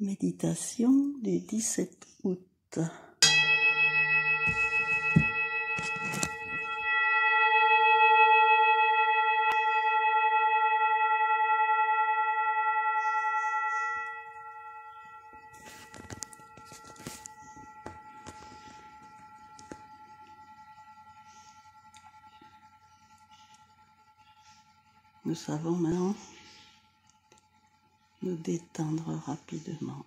Méditation du 17 août. Nous savons maintenant nous détendre rapidement,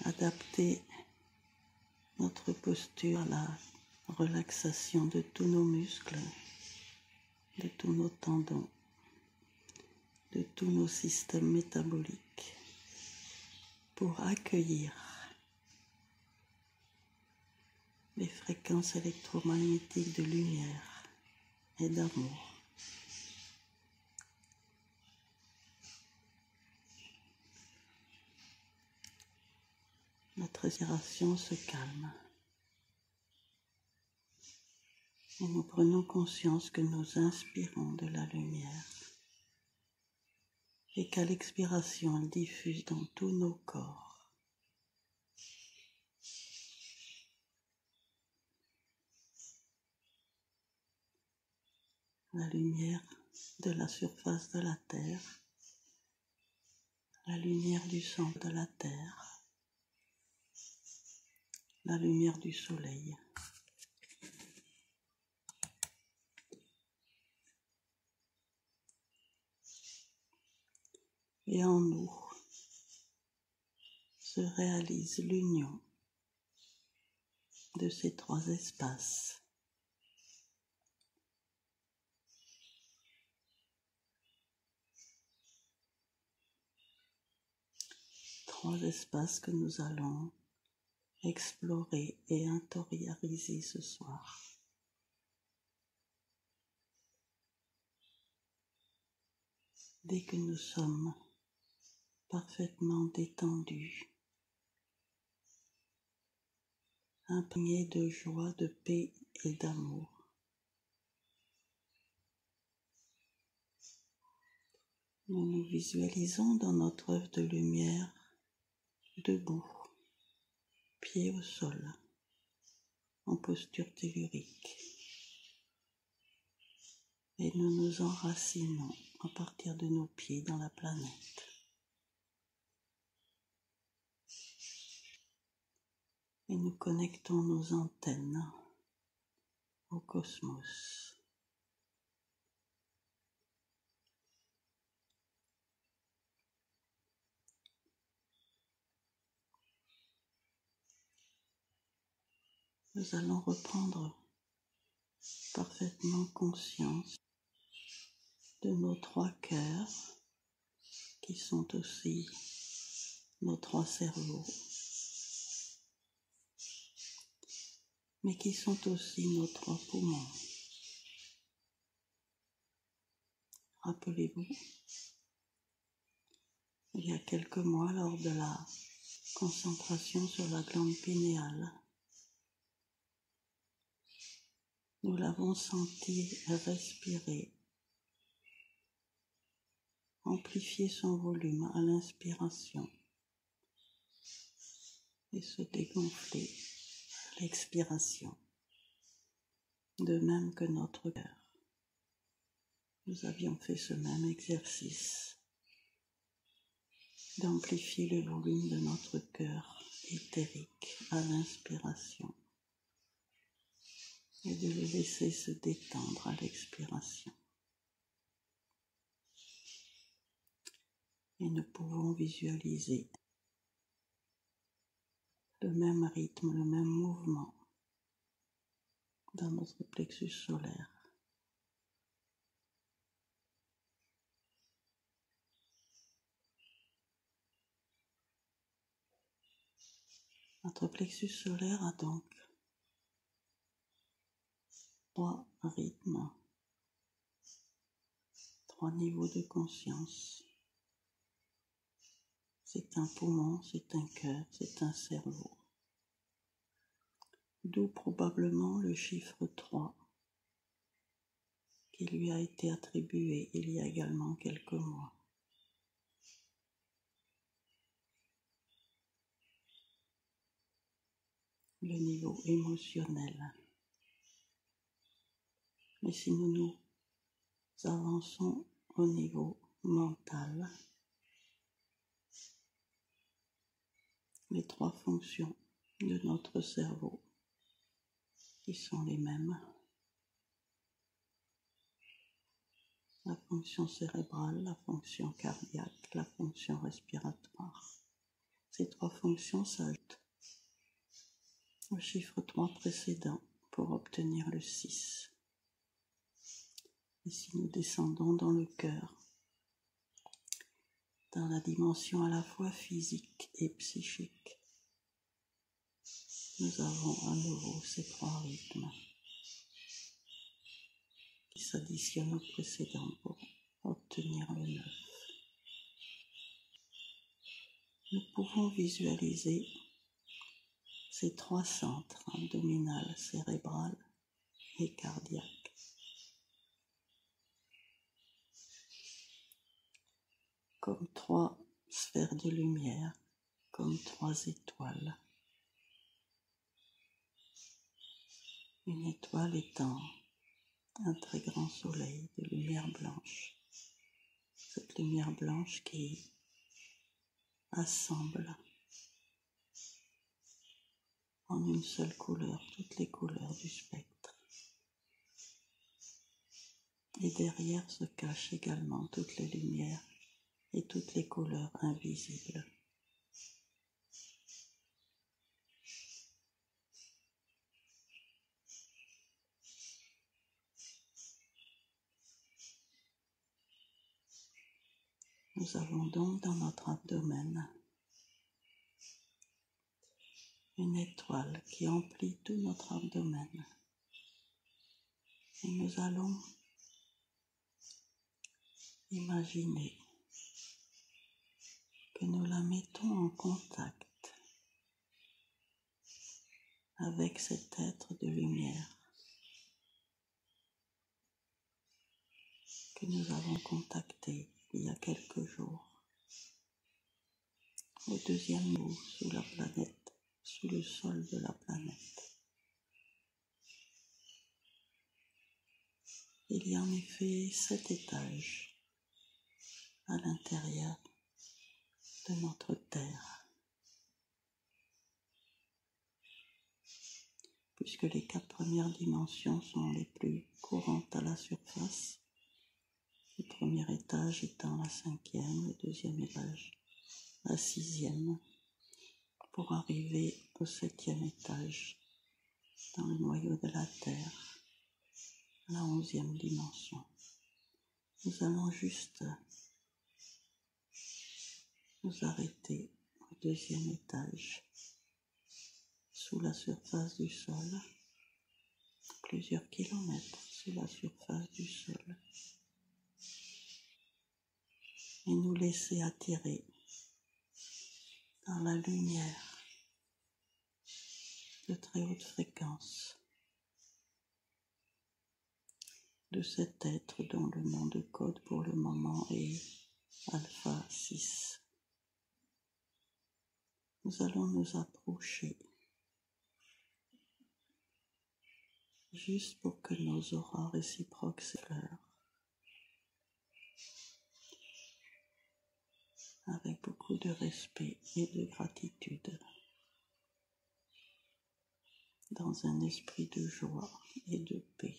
adapter notre posture à la relaxation de tous nos muscles, de tous nos tendons, de tous nos systèmes métaboliques, pour accueillir les fréquences électromagnétiques de lumière et d'amour. Notre respiration se calme et nous prenons conscience que nous inspirons de la lumière et qu'à l'expiration, elle diffuse dans tous nos corps. La lumière de la surface de la Terre, la lumière du centre de la Terre, la lumière du soleil. Et en nous se réalise l'union de ces trois espaces. Trois espaces que nous allons explorer et intérioriser ce soir. Dès que nous sommes parfaitement détendus, imprégnés de joie, de paix et d'amour, nous nous visualisons dans notre œuvre de lumière, debout, pieds au sol, en posture tellurique. Et nous nous enracinons à partir de nos pieds dans la planète. Et nous connectons nos antennes au cosmos. Nous allons reprendre parfaitement conscience de nos trois cœurs qui sont aussi nos trois cerveaux, mais qui sont aussi nos trois poumons. Rappelez-vous, il y a quelques mois, lors de la concentration sur la glande pinéale, nous l'avons senti respirer, amplifier son volume à l'inspiration et se dégonfler à l'expiration, de même que notre cœur. Nous avions fait ce même exercice d'amplifier le volume de notre cœur éthérique à l'inspiration et de le laisser se détendre à l'expiration. Et nous pouvons visualiser le même rythme, le même mouvement dans notre plexus solaire. Notre plexus solaire a donc trois rythmes, trois niveaux de conscience. C'est un poumon, c'est un cœur, c'est un cerveau. D'où probablement le chiffre 3 qui lui a été attribué il y a également quelques mois. le niveau émotionnel. Mais si nous avançons au niveau mental, les trois fonctions de notre cerveau qui sont les mêmes, la fonction cérébrale, la fonction cardiaque, la fonction respiratoire. Ces trois fonctions s'ajoutent au chiffre 3 précédent pour obtenir le 6. Et si nous descendons dans le cœur, dans la dimension à la fois physique et psychique, nous avons à nouveau ces trois rythmes qui s'additionnent au précédent pour obtenir le 9. Nous pouvons visualiser ces trois centres, abdominal, cérébral et cardiaque, comme trois sphères de lumière, comme trois étoiles. Une étoile étant un très grand soleil de lumière blanche. Cette lumière blanche qui assemble en une seule couleur toutes les couleurs du spectre. Et derrière se cachent également toutes les lumières et toutes les couleurs invisibles. Nous avons donc dans notre abdomen une étoile qui emplit tout notre abdomen. Et nous allons imaginer que nous la mettons en contact avec cet être de lumière que nous avons contacté il y a quelques jours, au deuxième bout sous la planète, sous le sol de la planète. Il y a en effet 7 étages à l'intérieur de notre Terre, puisque les 4 premières dimensions sont les plus courantes à la surface, le premier étage étant la 5e, le deuxième étage la 6e, pour arriver au 7e étage, dans le noyau de la Terre, la 11e dimension. Nous allons juste nous arrêter au 2e étage, sous la surface du sol, plusieurs kilomètres sous la surface du sol, et nous laisser attirer dans la lumière de très haute fréquence de cet être dont le nom de code pour le moment est Alpha 6. Nous allons nous approcher juste pour que nos auras réciproques s'effleurent avec beaucoup de respect et de gratitude, dans un esprit de joie et de paix.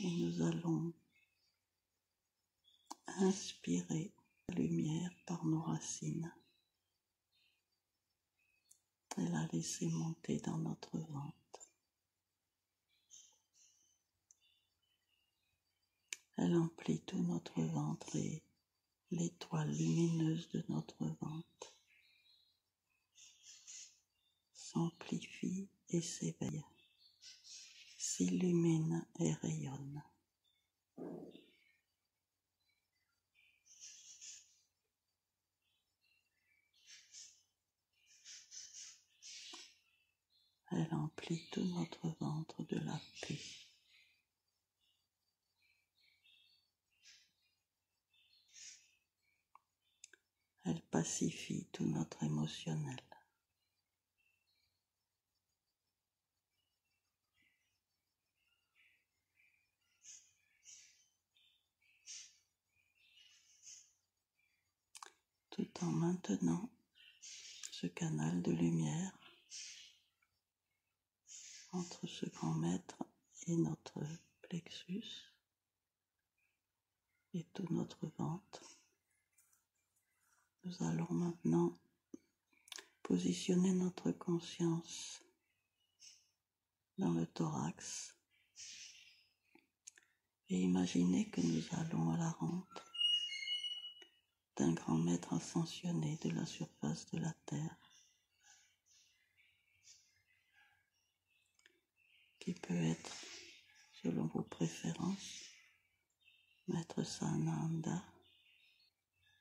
Et nous allons inspirer la lumière par nos racines et la laisser monter dans notre ventre. Elle emplit tout notre ventre et l'étoile lumineuse de notre ventre s'amplifie et s'éveille, s'illumine et rayonne. Elle emplit tout notre ventre de la paix. Elle pacifie tout notre émotionnel. Tout en maintenant ce canal de lumière entre ce grand maître et notre plexus et tout notre ventre. Nous allons maintenant positionner notre conscience dans le thorax et imaginer que nous allons à la rencontre d'un grand maître ascensionné de la surface de la terre qui peut être, selon vos préférences, Maître Sananda,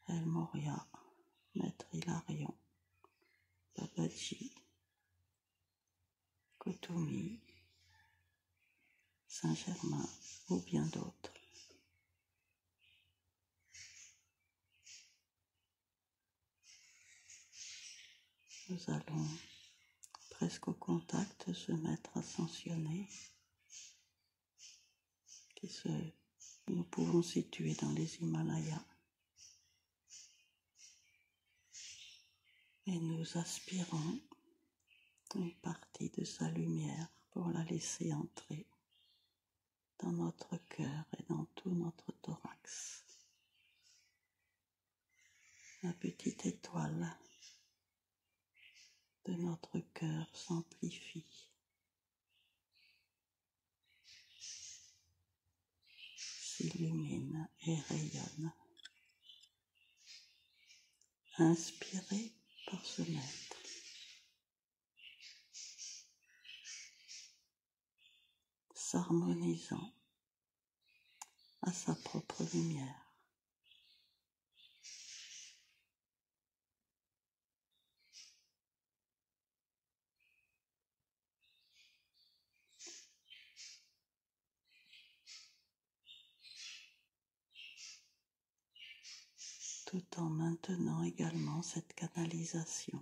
El Moria, Maître Hilarion, Babaji, Kutumi, Saint-Germain ou bien d'autres. Nous allons presque au contact de ce maître ascensionné que nous pouvons situer dans les Himalayas et nous aspirons une partie de sa lumière pour la laisser entrer dans notre cœur et dans tout notre thorax. La petite étoile de notre cœur s'amplifie, s'illumine et rayonne, inspirée par ce maître. S'harmonisant à sa propre lumière. Tout en maintenant également cette canalisation.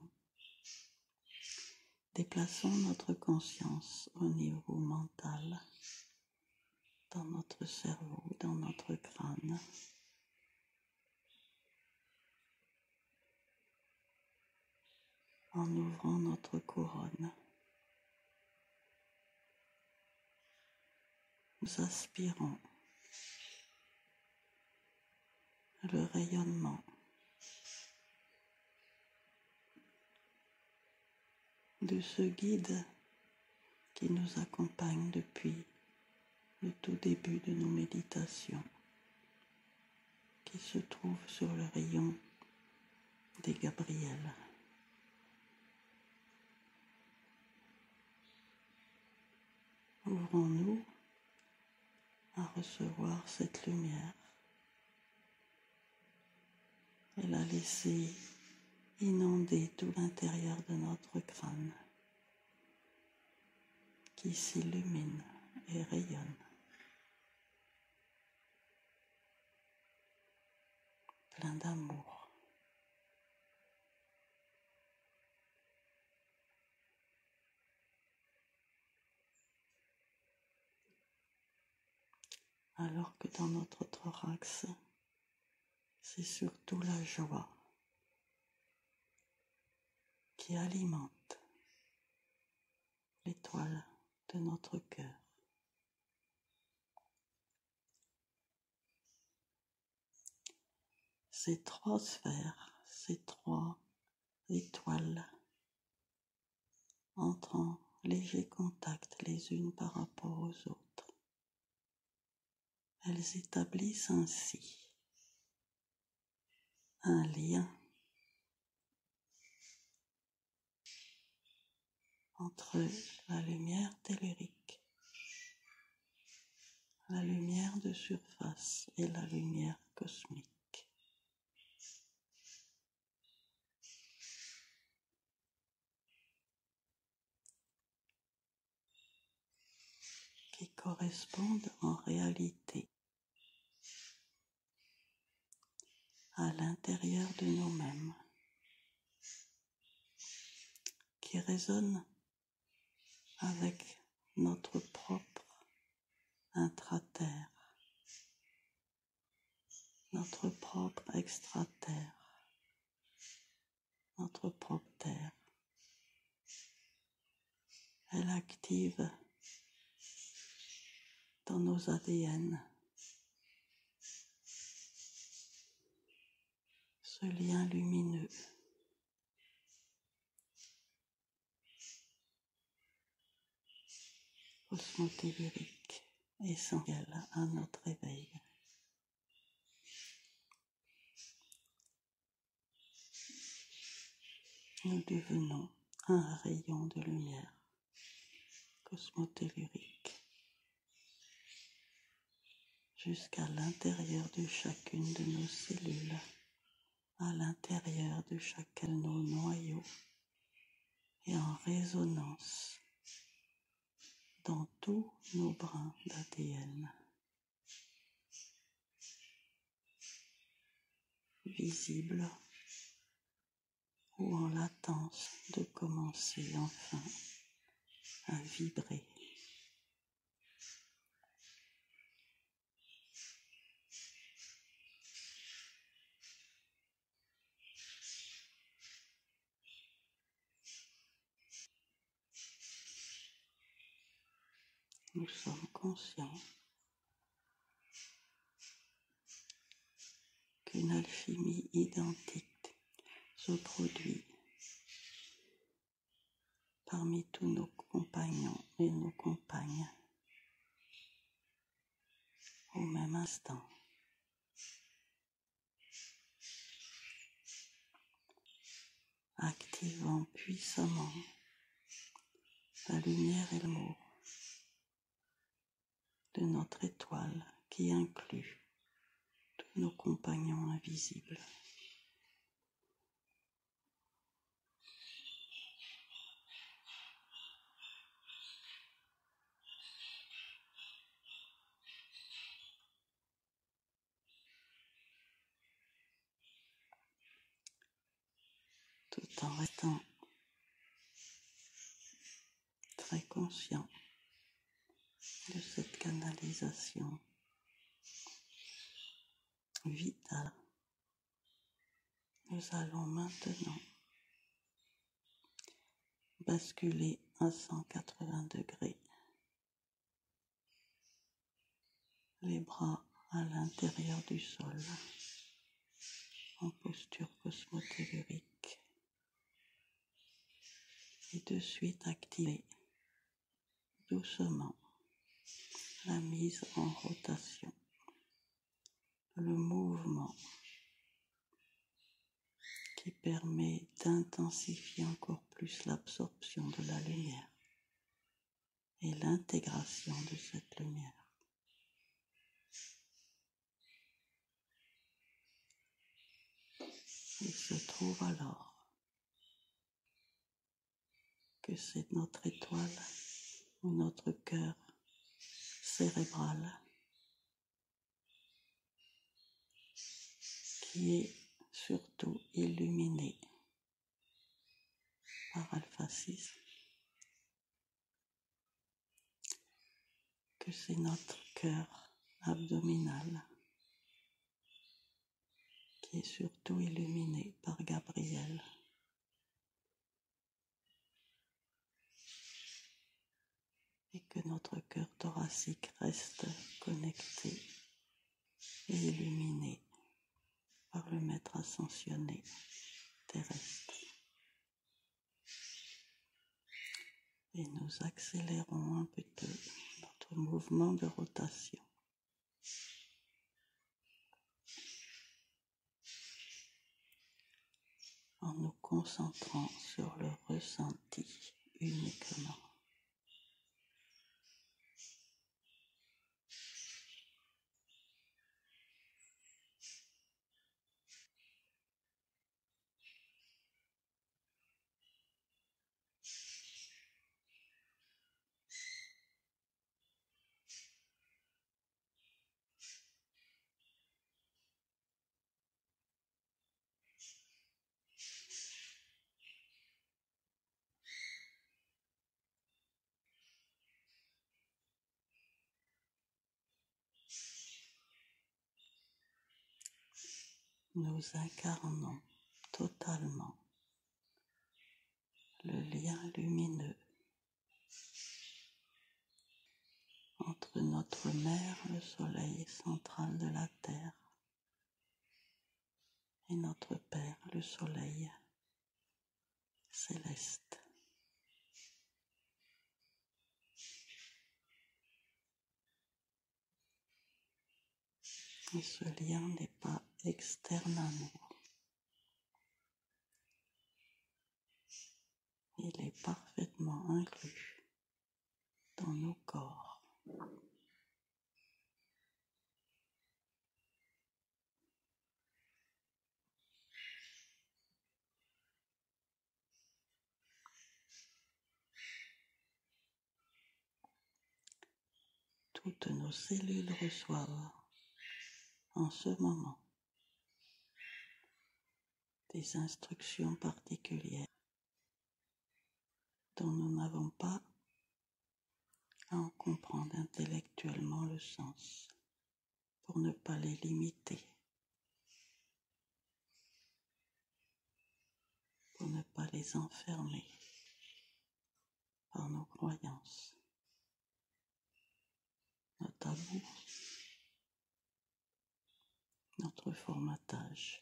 Déplaçons notre conscience au niveau mental, dans notre cerveau, dans notre crâne. En ouvrant notre couronne. Nous aspirons le rayonnement de ce guide qui nous accompagne depuis le tout début de nos méditations, qui se trouve sur le rayon des Gabriels. Ouvrons-nous à recevoir cette lumière et la laisser inonder tout l'intérieur de notre crâne qui s'illumine et rayonne, plein d'amour. Alors que dans notre thorax, c'est surtout la joie qui alimente l'étoile de notre cœur. Ces trois sphères, ces trois étoiles entrent en léger contact les unes par rapport aux autres. Elles établissent ainsi un lien entre la lumière tellurique, la lumière de surface et la lumière cosmique. Qui correspondent en réalité à l'intérieur de nous-mêmes, qui résonne avec notre propre intra-terre, notre propre extra-terre, notre propre terre. Elle active dans nos ADN ce lien lumineux osmotellurique essentiel à notre éveil. Nous devenons un rayon de lumière cosmotellurique jusqu'à l'intérieur de chacune de nos cellules, à l'intérieur de chacun de nos noyaux et en résonance dans tous nos brins d'ADN, visibles ou en latence de commencer enfin à vibrer. Nous sommes conscients qu'une alchimie identique se produit parmi tous nos compagnons et nos compagnes au même instant. Activant puissamment la lumière et l'amour de notre étoile qui inclut tous nos compagnons invisibles. Tout en restant très conscient de cette canalisation vitale. Nous allons maintenant basculer à 180 degrés, les bras à l'intérieur du sol, en posture cosmotellurique, et de suite activer doucement la mise en rotation, le mouvement qui permet d'intensifier encore plus l'absorption de la lumière et l'intégration de cette lumière. Il se trouve alors que c'est notre étoile ou notre cœur cérébral qui est surtout illuminé par Alpha 6, que c'est notre cœur abdominal qui est surtout illuminé par Gabriel, et que notre cœur thoracique reste connecté et illuminé par le maître ascensionné terrestre. Et nous accélérons un peu notre mouvement de rotation en nous concentrant sur le ressenti uniquement. nous incarnons totalement le lien lumineux entre notre mère, le soleil central de la Terre, et notre Père, le soleil céleste. Et ce lien n'est pas externe à nous. Il est parfaitement inclus dans nos corps. Toutes nos cellules reçoivent en ce moment des instructions particulières dont nous n'avons pas à en comprendre intellectuellement le sens pour ne pas les limiter, pour ne pas les enfermer par nos croyances, nos tabous, notre formatage,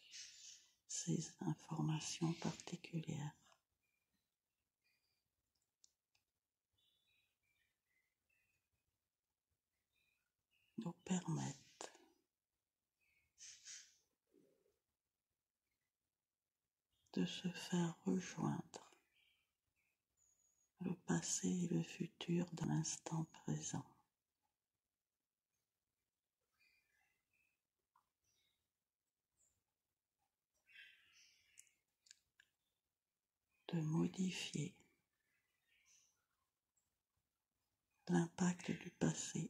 ces informations particulières. Nous permettent de se faire rejoindre le passé et le futur dans l'instant présent. De modifier l'impact du passé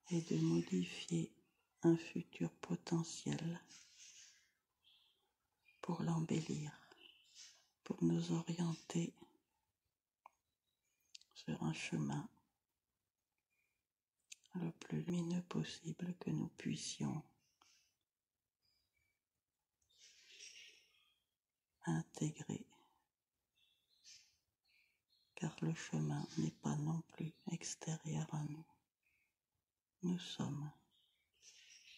et de modifier un futur potentiel pour l'embellir, pour nous orienter sur un chemin le plus lumineux possible que nous puissions intégrer, car le chemin n'est pas non plus extérieur à nous. Nous sommes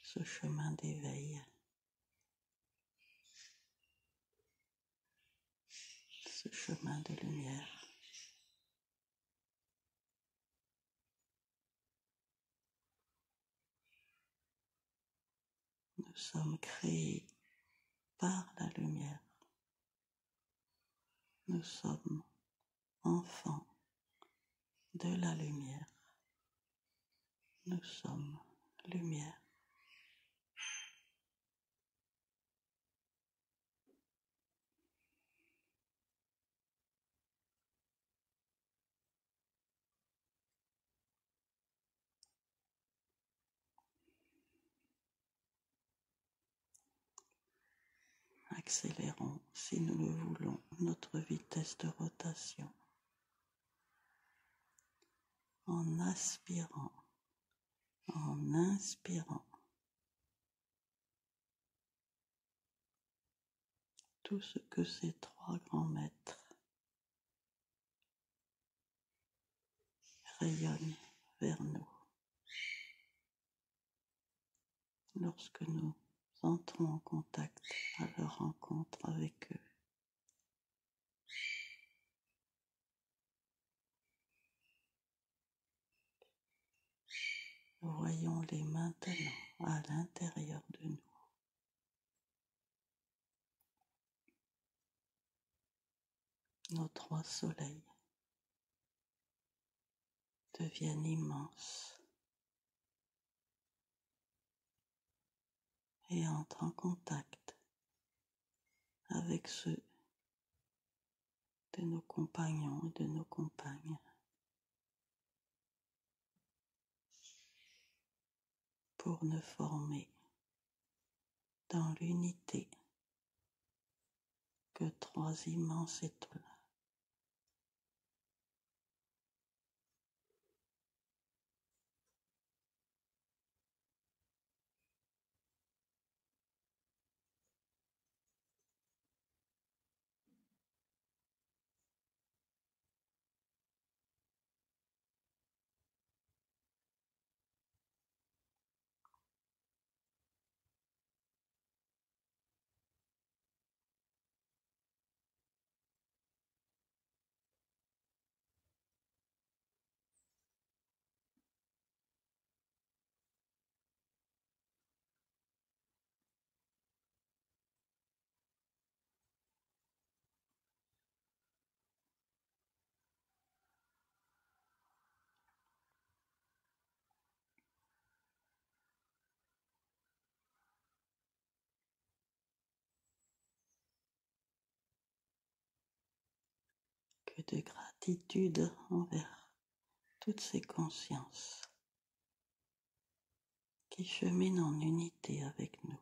ce chemin d'éveil, ce chemin de lumière. Nous sommes créés par la lumière. Nous sommes enfants de la lumière. Nous sommes lumière. Accélérons, si nous le voulons, notre vitesse de rotation en aspirant, en inspirant tout ce que ces trois grands maîtres rayonnent vers nous. Lorsque nous entrons en contact à leur rencontre avec eux, voyons-les maintenant à l'intérieur de nous. Nos trois soleils deviennent immenses et entrent en contact avec ceux de nos compagnons et de nos compagnes pour ne former dans l'unité que trois immenses étoiles. peu de gratitude envers toutes ces consciences qui cheminent en unité avec nous.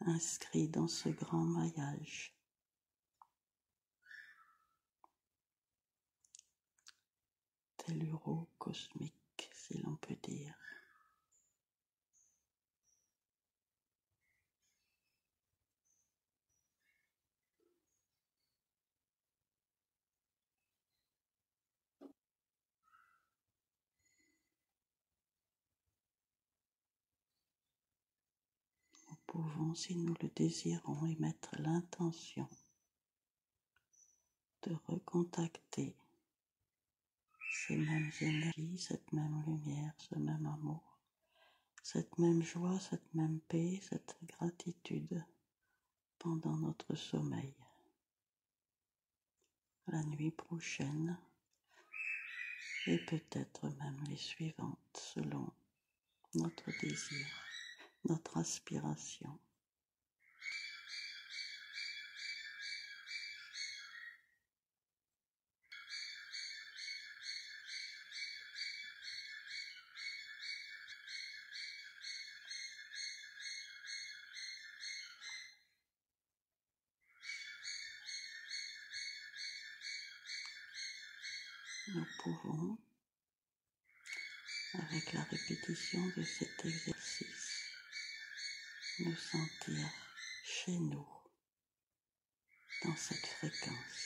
Inscrits dans ce grand maillage. Telluro cosmique, si l'on peut dire. Nous pouvons, si nous le désirons, y mettre l'intention de recontacter ces mêmes énergies, cette même lumière, ce même amour, cette même joie, cette même paix, cette gratitude pendant notre sommeil. La nuit prochaine et peut-être même les suivantes selon notre désir, notre aspiration. Nous pouvons, avec la répétition de cet exercice, nous sentir chez nous, dans cette fréquence.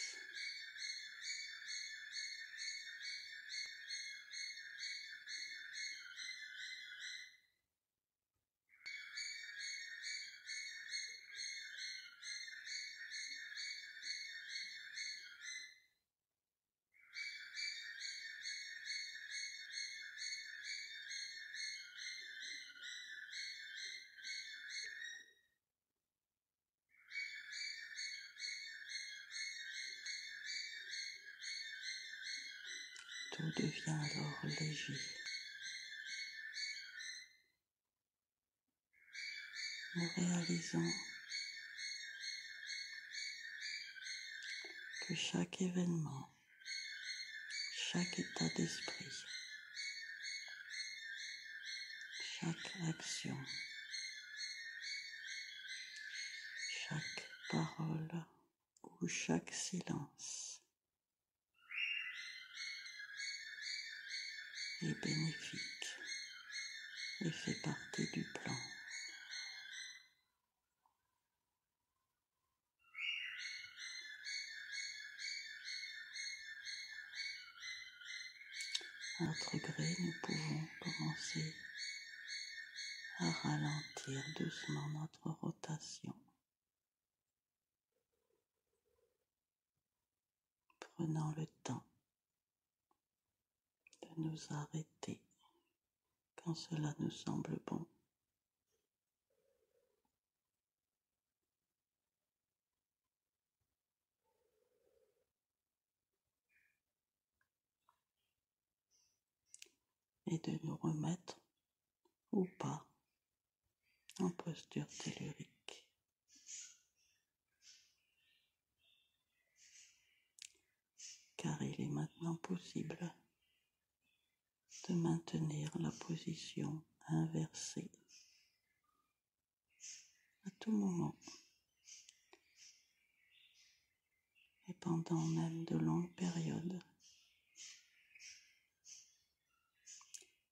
Tout devient alors léger. Nous réalisons que chaque événement, chaque état d'esprit, chaque action, chaque parole ou chaque silence est bénéfique et fait partie du plan. À notre gré, nous pouvons commencer à ralentir doucement notre rotation, prenant le temps de nous arrêter quand cela nous semble bon. Et de nous remettre ou pas en posture tellurique. Car il est maintenant possible de maintenir la position inversée à tout moment et pendant même de longues périodes,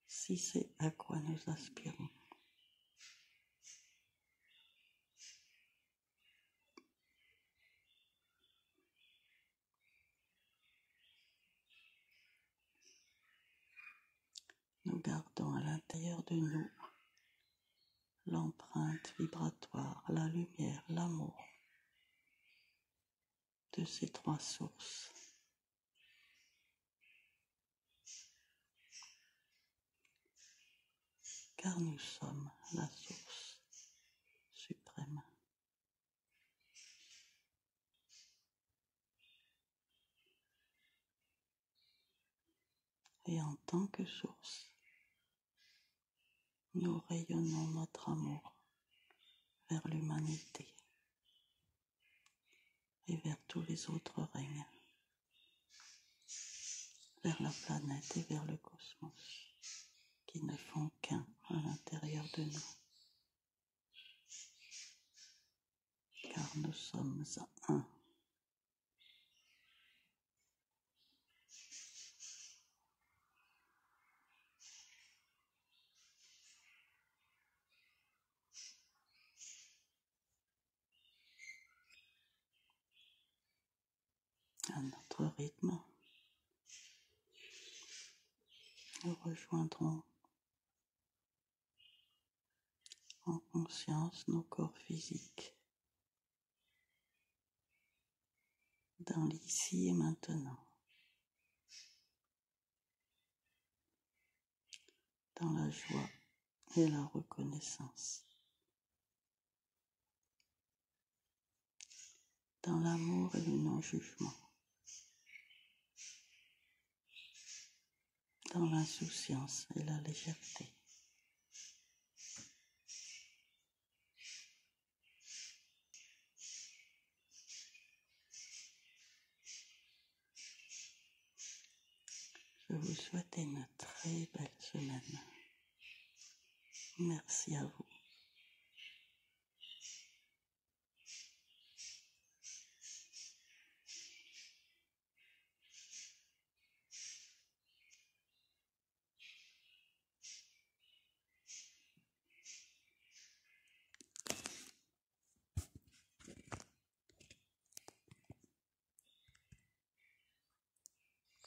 si c'est à quoi nous aspirons. Nous gardons à l'intérieur de nous l'empreinte vibratoire, la lumière, l'amour de ces trois sources. Car nous sommes la source suprême. Et en tant que source, nous rayonnons notre amour vers l'humanité et vers tous les autres règnes, vers la planète et vers le cosmos, qui ne font qu'un à l'intérieur de nous, car nous sommes un. À notre rythme, nous rejoindrons en conscience nos corps physiques dans l'ici et maintenant, dans la joie et la reconnaissance, dans l'amour et le non-jugement, dans l'insouciance et la légèreté. Je vous souhaite une très belle semaine. Merci à vous.